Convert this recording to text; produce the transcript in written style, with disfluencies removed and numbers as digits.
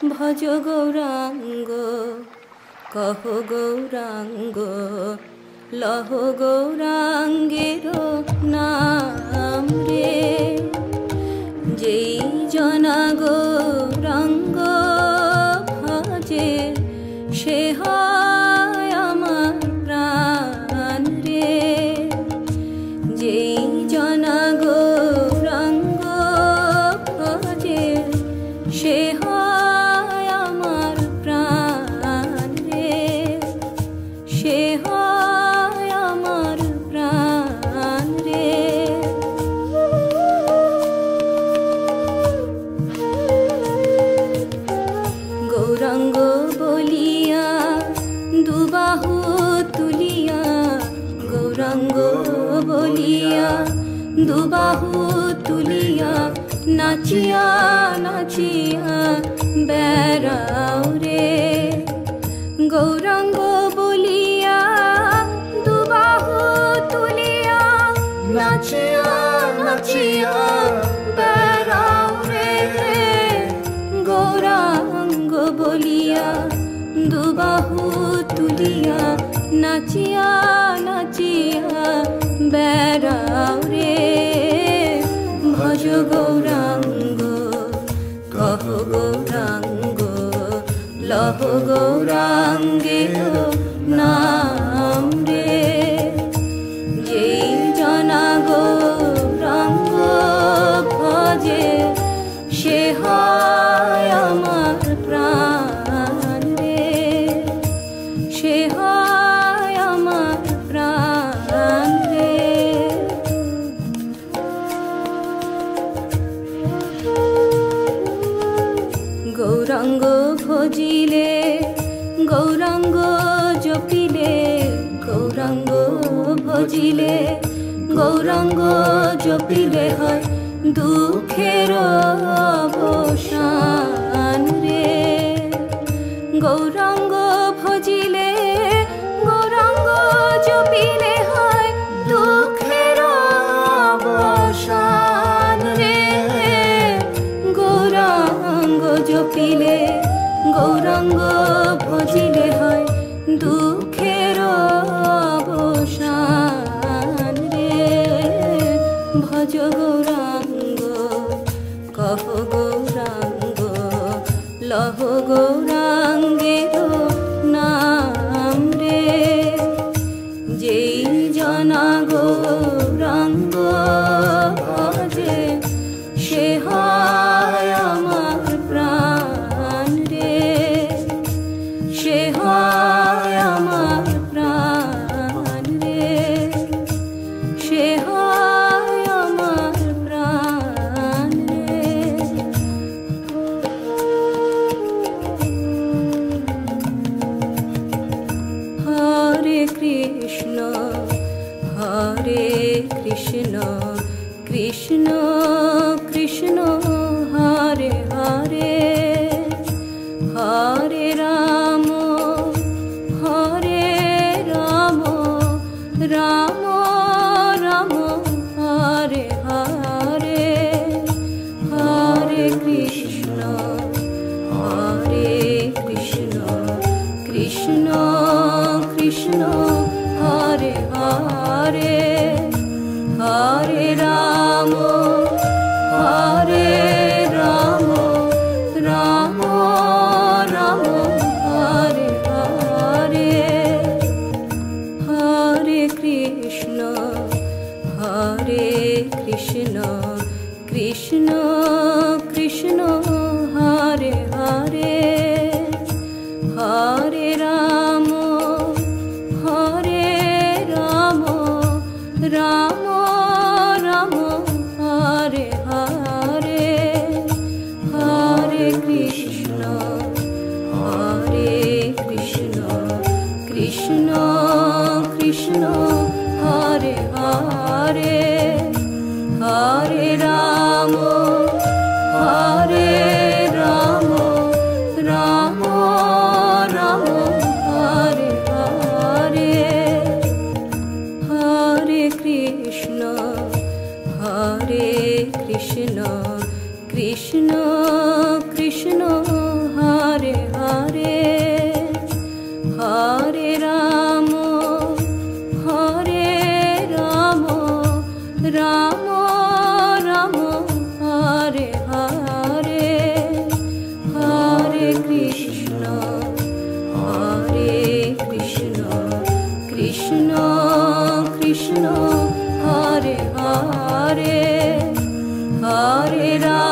ভজ গৌরাঙ্গ কহ গৌরাঙ্গ লহ গৌরাঙ্গের নাম রে। যেই জনা গৌরাঙ্গ ভজে সে হয় আমার প্রাণ রে। যেই জনা গৌরাঙ্গ ভজে সে হয় আমার প্রাণ রে। সে হয় আমার প্রাণ রে। গৌরাঙ্গ বলিয়া দুবাহু তুলিয়া, গৌরাঙ্গ বলিয়া দুবাহু তুলিয়া নাচিয়া নাচিয়া বেড়াও রে। গৌরাঙ্গ বলিয়া দুবাহু তুলিয়া নাচিয়া নাচিয়া বেড়াও রে। গৌরাঙ্গ বলিয়া দুবাহু তুলিয়া নাচিয়া নাচিয়া বেড়াও রে। ভজ গৌরাঙ্গ কহ গৌরাঙ্গ লহ গৌরাঙ্গের নাম রে। যেই জনা গৌরাঙ্গ ভজে সে হয় আমার প্রাণ রে। সে হয় আমার প্রাণ রে। গৌরাঙ্গ ভজিলে গৌরাঙ্গ জপিলে, গৌরাঙ্গ ভজিলে গৌরাঙ্গ জপিলে হয় দুঃখের অবসান রে। গৌরাঙ্গ ভজিলে গৌরাঙ্গ জপিলে হয় দুঃখের অবসান রে। গৌরাঙ্গ জপিলে গৌরাঙ্গ ভজিলে হয় দুঃখের অবসান রে। ভজ গৌরাঙ্গ কহ গৌরাঙ্গ লহ গৌরাঙ্গের নাম রে। যেই জনা গৌরাঙ্গ ভজে সে হয় আমার প্রাণ রে। সে হয় আমার প্রাণ রে। সে হয় আমার প্রাণ রে। হরে কৃষ্ণ হরে কৃষ্ণ কৃষ্ণ কৃষ্ণ হরে হরে। হরে রাম হরে রাম রাম রাম হরে হরে। হরে কৃষ্ণ কৃষ্ণ কৃষ্ণ হরে হরে। হরে রাম হরে রাম রাম রাম হরে হরে। হরে কৃষ্ণ কৃষ্ণ কৃষ্ণ হরে হরে। হরে রাম হরে রাম রাম রাম হরে হরে। হরে কৃষ্ণ কৃষ্ণ কৃষ্ণ হরে হরে। হরে রাম হরে রাম রাম রাম হরে হরে। হরে কৃষ্ণ কৃষ্ণ কৃষ্ণ রাম রাম হরে হরে হরে কৃষ্ণ কৃষ্ণ কৃষ্ণ হরে হরে হরে রাম